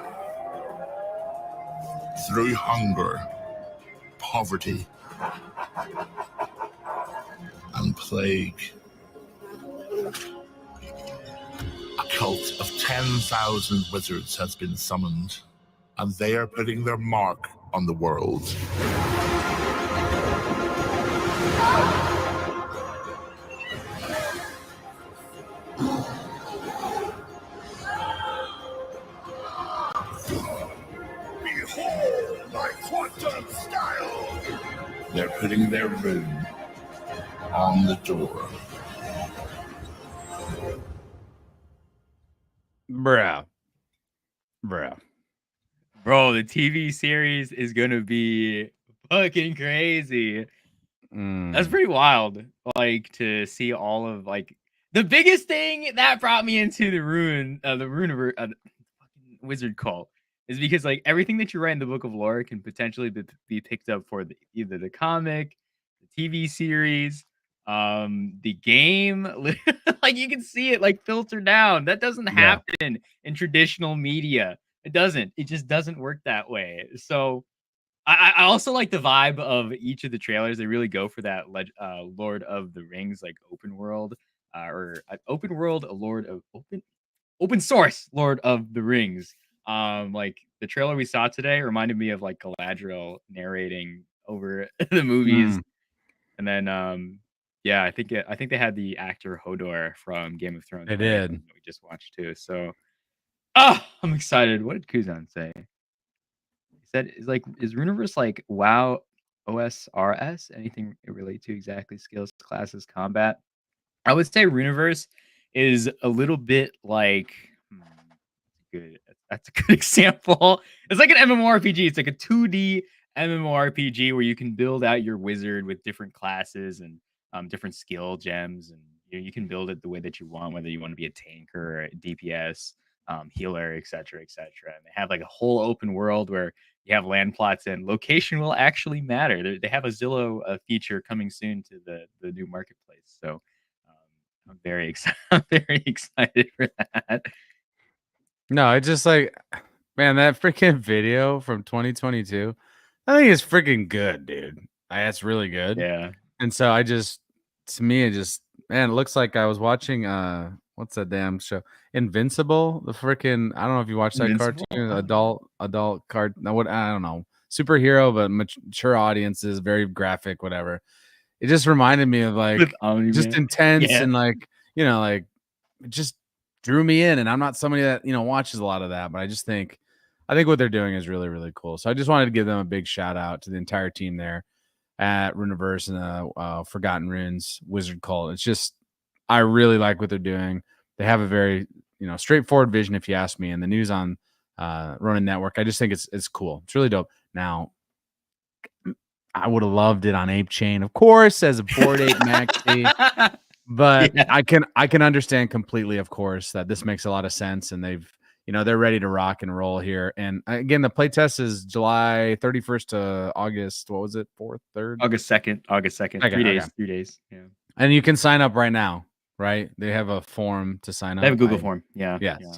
through hunger, poverty, and plague. A cult of 10,000 wizards has been summoned, and they are putting their mark on the world. Behold my quantum style! They're putting their rune on the door. Bruh. Bro, the TV series is gonna be fucking crazy. That's pretty wild. Like to see all of like the biggest thing that brought me into the fucking wizard cult is because like everything that you write in the book of lore can potentially be picked up for either the comic, the TV series, the game. Like you can see it like filter down. That doesn't happen in traditional media. It doesn't. It just doesn't work that way. So I also like the vibe of each of the trailers. They really go for that Lord of the Rings, like open world, open world, a Lord of open source Lord of the Rings. Like the trailer we saw today reminded me of like Galadriel narrating over the movies, and then yeah, I think they had the actor Hodor from Game of Thrones. They did. We just watched too. So, I'm excited. What did Kuzan say? Said is Runiverse like WoW OSRS? Anything it relate to exactly skills, classes, combat? I would say Runiverse is a little bit like that's a good example. It's like an MMORPG. It's like a 2D MMORPG where you can build out your wizard with different classes and different skill gems, and you can build it the way that you want, whether you want to be a tanker or a DPS, healer, etc., etc. And they have like a whole open world where you have land plots, and location will actually matter. They have a Zillow feature coming soon to the new marketplace. So I'm very excited. I'm very excited for that. No, it's just like, man, that freaking video from 2022, I think it's freaking good, dude. That's really good. Yeah. And so to me, it looks like I was watching, what's that damn show? Invincible, the freaking, I don't know if you watched that cartoon, adult card. No, what, I don't know, superhero, but mature audiences, very graphic, whatever. It just reminded me of like, just intense and like, you know, like it just drew me in. And I'm not somebody that, you know, watches a lot of that, but I think what they're doing is really, really cool. So I just wanted to give them a big shout out to the entire team there at Runiverse and Forgotten Runes Wizard Cult. It's just, I really like what they're doing. They have a very, you know, straightforward vision, if you ask me. And the news on Ronin network. I just think it's cool. It's really dope. Now, I would have loved it on Ape Chain, of course, as a Bored Ape maxi. But Yeah. I can understand completely, of course, that this makes a lot of sense, and they're ready to rock and roll here. And again, the playtest is July 31st to August. What was it? 4th, 3rd? August 2nd. Okay, 3 days. 3 days. Yeah. And you can sign up right now, right? They have a form to sign up. They have a Google form. Yeah. Yes. Yeah.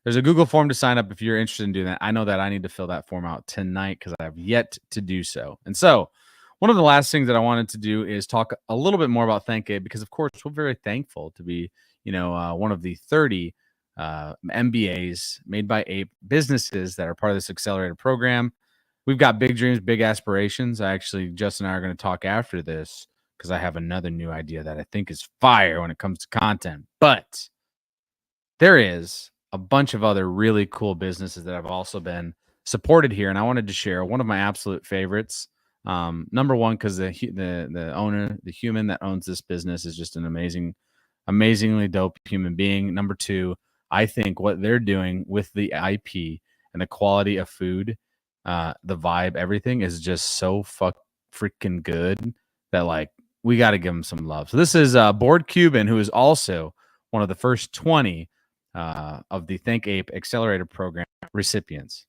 There's a Google form to sign up if you're interested in doing that. I know that I need to fill that form out tonight because I have yet to do so. And so one of the last things that I wanted to do is talk a little bit more about ThankApe, because of course we're very thankful to be, one of the 30 MBAs made by Ape businesses that are part of this accelerated program. We've got big dreams, big aspirations. Justin and I are going to talk after this because I have another new idea that I think is fire when it comes to content. But there is a bunch of other really cool businesses that have also been supported here, and I wanted to share one of my absolute favorites. Number one, because the owner, the human that owns this business, is just an amazingly dope human being. Number two, I think what they're doing with the IP and the quality of food, the vibe, everything is just so freaking good that like we got to give them some love. So this is Bored Cuban, who is also one of the first 20 of the ThankApe Accelerator Program recipients.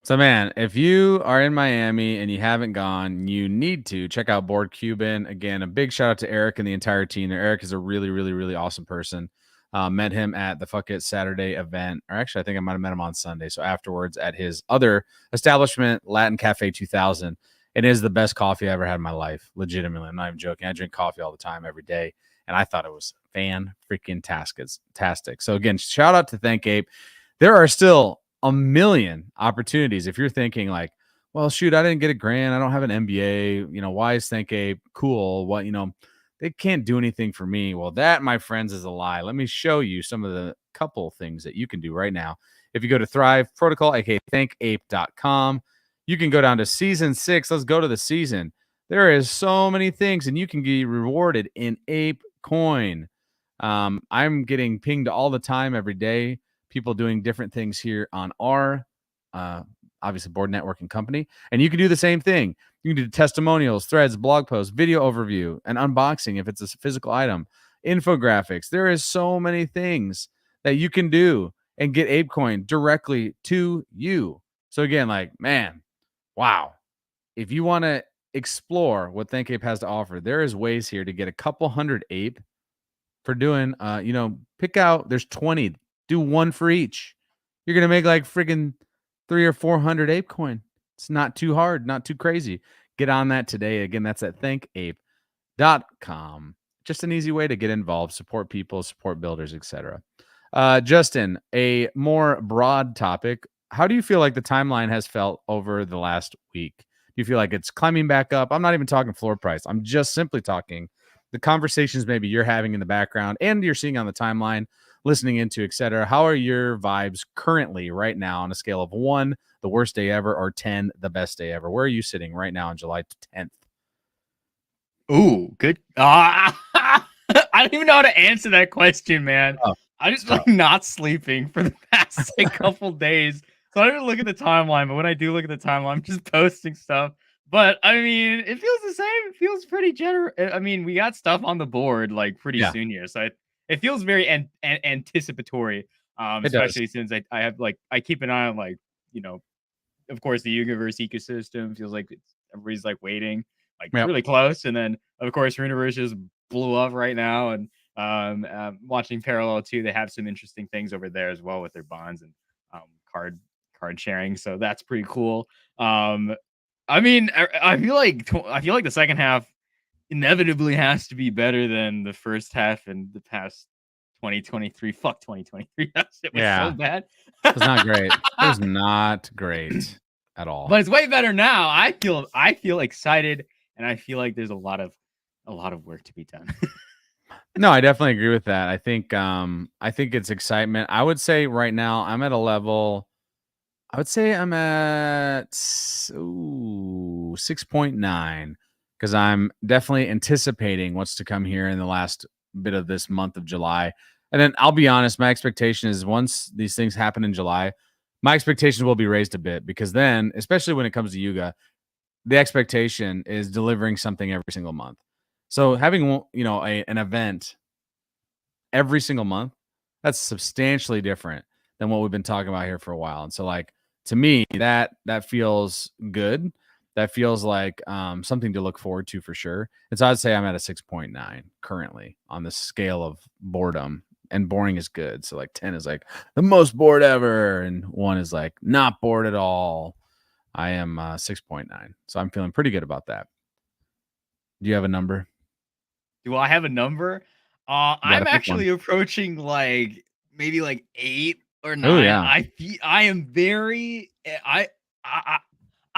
So, man, if you are in Miami and you haven't gone, you need to check out Bored Cuban. Again, a big shout out to Eric and the entire team there. Eric is a really, really, really awesome person. Met him at the Fuck It Saturday event, or actually, I think I might have met him on Sunday. So afterwards at his other establishment, Latin Cafe 2000. It is the best coffee I ever had in my life. Legitimately, I'm not even joking. I drink coffee all the time, every day, and I thought it was fantastic. So again, shout out to ThankApe. There are still a million opportunities. If you're thinking like, well, shoot, I didn't get a grant, I don't have an MBA, why is ThankApe cool? What, they can't do anything for me. Well, that, my friends, is a lie. Let me show you some of the couple things that you can do right now. If you go to Thrive Protocol, aka thankape.com, you can go down to season 6. Let's go to the season. There is so many things, and you can be rewarded in Apecoin. I'm getting pinged all the time, every day, people doing different things here on our obviously board networking company, and you can do the same thing. You can do testimonials, threads, blog posts, video overview, and unboxing if it's a physical item, infographics. There is so many things that you can do and get Apecoin directly to you. So again, like, man, wow. If you want to explore what ThankApe has to offer, there is ways here to get a couple hundred Ape for doing, pick out, there's 20. Do one for each. You're going to make like freaking 300 or 400 Apecoin. It's not too hard, not too crazy. Get on that today. Again, that's at thankape.com. Just an easy way to get involved, support people, support builders, etc. Justin, a more broad topic. How do you feel like the timeline has felt over the last week? Do you feel like it's climbing back up? I'm not even talking floor price. I'm just simply talking the conversations maybe you're having in the background and you're seeing on the timeline, listening into, etc. How are your vibes currently right now on a scale of 1, the worst day ever, or 10, the best day ever? Where are you sitting right now on July 10th? Ooh, good. I don't even know how to answer that question, man. I just like not sleeping for the past couple days. So I don't even look at the timeline, but when I do look at the timeline, I'm just posting stuff. But I mean, it feels the same. It feels pretty general. I mean, we got stuff on the board like pretty soon here. So it feels very anticipatory, especially since I have like, I keep an eye on like, of course, the universe ecosystem feels like everybody's like waiting, like really close. And then of course, Universe just blew up right now. And watching Parallel 2, they have some interesting things over there as well with their bonds and card sharing. So that's pretty cool. I mean, I feel like the second half inevitably has to be better than the first half in the past 2023. Fuck 2023. That shit was Yeah. so bad. It was not great. It was not great at all. But it's way better now. I feel excited, and I feel like there's a lot of work to be done. No, I definitely agree with that. I think it's excitement. I would say right now I'm at a level. I would say I'm at 6.9 because I'm definitely anticipating what's to come here in the last bit of this month of July. And then I'll be honest, my expectation is once these things happen in July, my expectations will be raised a bit because then, especially when it comes to Yuga, the expectation is delivering something every single month. So having an event every single month, that's substantially different than what we've been talking about here for a while. And so like to me, that feels good. That feels like something to look forward to for sure. And so I'd say I'm at a 6.9 currently on the scale of boredom. And boring is good. So like 10 is like the most bored ever, and 1 is like not bored at all. I am 6.9. So I'm feeling pretty good about that. Do you have a number? Do I have a number? I'm actually approaching like maybe like 8 or 9. Oh yeah. I am very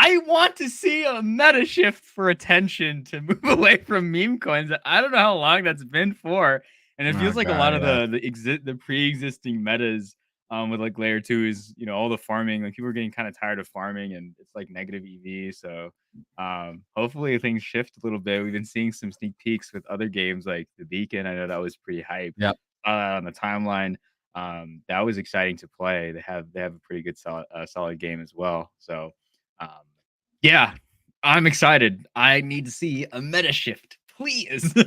I want to see a meta shift for attention to move away from meme coins. I don't know how long that's been for, and it feels like a lot of the pre-existing metas with like layer 2 is all the farming. Like people are getting kind of tired of farming, and it's like negative EV. So hopefully things shift a little bit. We've been seeing some sneak peeks with other games like the Beacon. I know that was pretty hype. Yep. On the timeline. That was exciting to play. They have a pretty good solid game as well. So yeah, I'm excited. I need to see a meta shift, please. We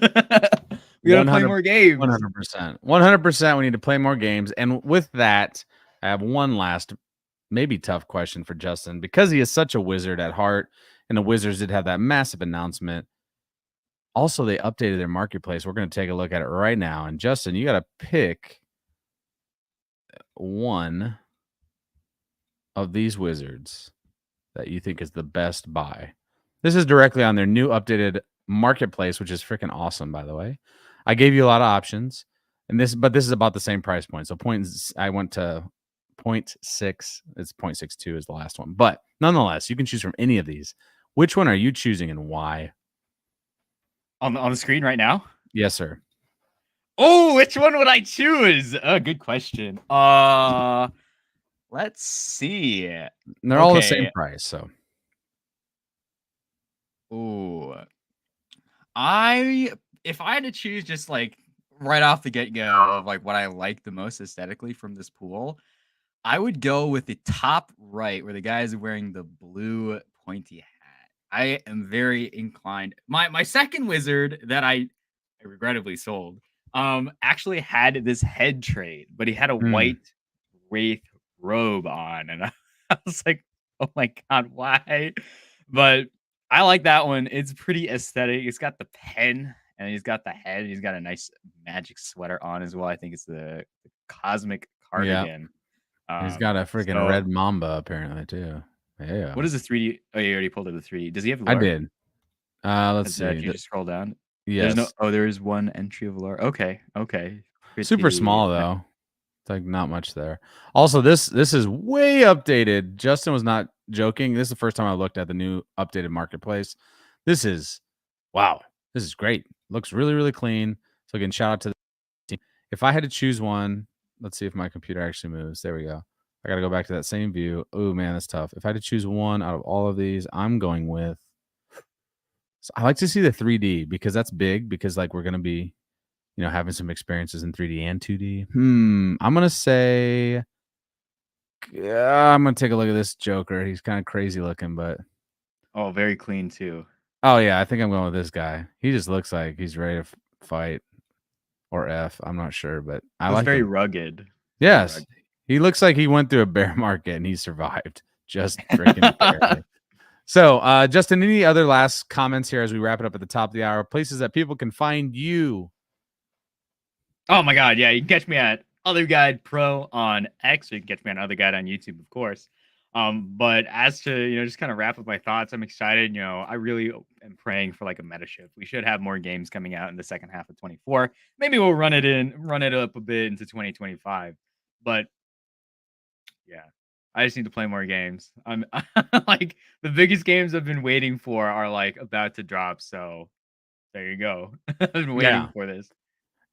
gotta play more games. 100%. 100%. We need to play more games. And with that, I have one last, maybe tough question for Justin because he is such a wizard at heart, and the Wizards did have that massive announcement. Also, they updated their marketplace. We're going to take a look at it right now. And Justin, you got to pick one of these wizards that you think is the best buy. This is directly on their new updated marketplace, which is freaking awesome, by the way. I gave you a lot of options, but this is about the same price point. So I went to 0.6. It's 0.62 is the last one. But nonetheless, you can choose from any of these. Which one are you choosing and why? On the screen right now? Yes, sir. Oh, which one would I choose? Good question. Let's see. They're all the same price, so. Ooh. If I had to choose just like right off the get-go of like what I like the most aesthetically from this pool, I would go with the top right where the guy is wearing the blue pointy hat. I am very inclined. My second wizard that I regrettably sold actually had this head trade, but he had a white wraith robe on, and I was like, oh my god, why? But I like that one. It's pretty aesthetic. It's got the pen and he's got the head. He's got a nice magic sweater on as well. I think it's the cosmic cardigan. Yeah. He's got a freaking red mamba apparently too. Yeah. What is the 3D? Oh, you already pulled up the 3D. Does he have lore? I did. Let's see. You just scroll down. Yes. There is one entry of lore. Okay. Super small though. It's like not much there. Also, this is way updated. Justin was not joking. This is the first time I looked at the new updated marketplace. This is wow. This is great. Looks really, really clean. So again, shout out to the team. If I had to choose one, let's see if my computer actually moves. There we go. I got to go back to that same view. Oh man, that's tough. If I had to choose one out of all of these, I'm going with. So I like to see the 3D because that's big. Because like we're gonna be, having some experiences in 3D and 2D. I'm gonna say. I'm gonna take a look at this Joker. He's kind of crazy looking, but very clean too. Oh yeah, I think I'm going with this guy. He just looks like he's ready to fight or F. I'm not sure, but I like very him. rugged. Yes, he looks like he went through a bear market and he survived just freaking barely. So, Justin, any other last comments here as we wrap it up at the top of the hour? Places that people can find you. Oh my God, yeah, you can catch me at Other Guide Pro on X. Or you can catch me on Other Guide on YouTube, of course. But as to, just kind of wrap up my thoughts, I'm excited. I really am praying for like a meta shift. We should have more games coming out in the second half of 24. Maybe we'll run it up a bit into 2025. But yeah, I just need to play more games. I'm like the biggest games I've been waiting for are like about to drop. So there you go. I've been waiting for this.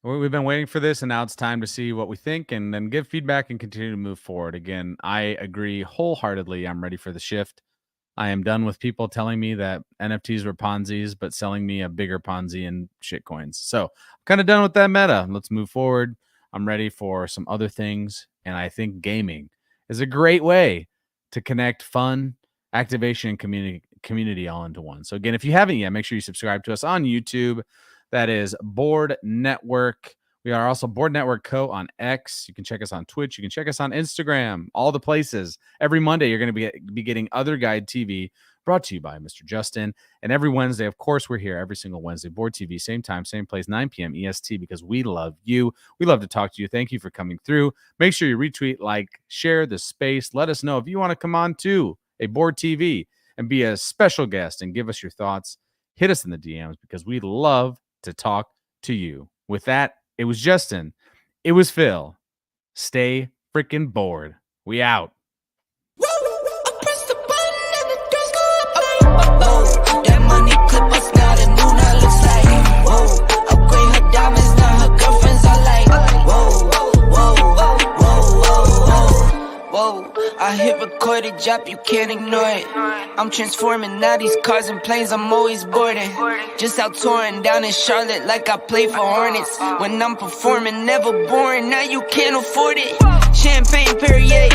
We've been waiting for this, and now it's time to see what we think and then give feedback and continue to move forward. Again, I agree wholeheartedly. I'm ready for the shift. I am done with people telling me that NFTs were Ponzi's, but selling me a bigger Ponzi in shitcoins. So I'm kind of done with that meta. Let's move forward. I'm ready for some other things. And I think gaming is a great way to connect fun, activation, and community all into one. So again, if you haven't yet, make sure you subscribe to us on YouTube. That is Board Network. We are also Board Network Co. on X. You can check us on Twitch. You can check us on Instagram, all the places. Every Monday, you're going to be getting Other Guide TV, brought to you by Mr. Justin. And every Wednesday, of course, we're here every single Wednesday. Board TV, same time, same place, 9 p.m. EST, because we love you. We love to talk to you. Thank you for coming through. Make sure you retweet, like, share the space. Let us know if you want to come on to a Board TV and be a special guest and give us your thoughts. Hit us in the DMs because we love to talk to you. With that, it was Justin. It was Phil. Stay freaking bored. We out. That money clip us now, the new now looks like. Whoa, upgrade her diamonds, now her girlfriends are like. Whoa, I hit recorded drop, you can't ignore it. I'm transforming now these cars and planes, I'm always boarding. Just out touring down in Charlotte like I play for Hornets. When I'm performing, never boring, now you can't afford it. Champagne Perrier,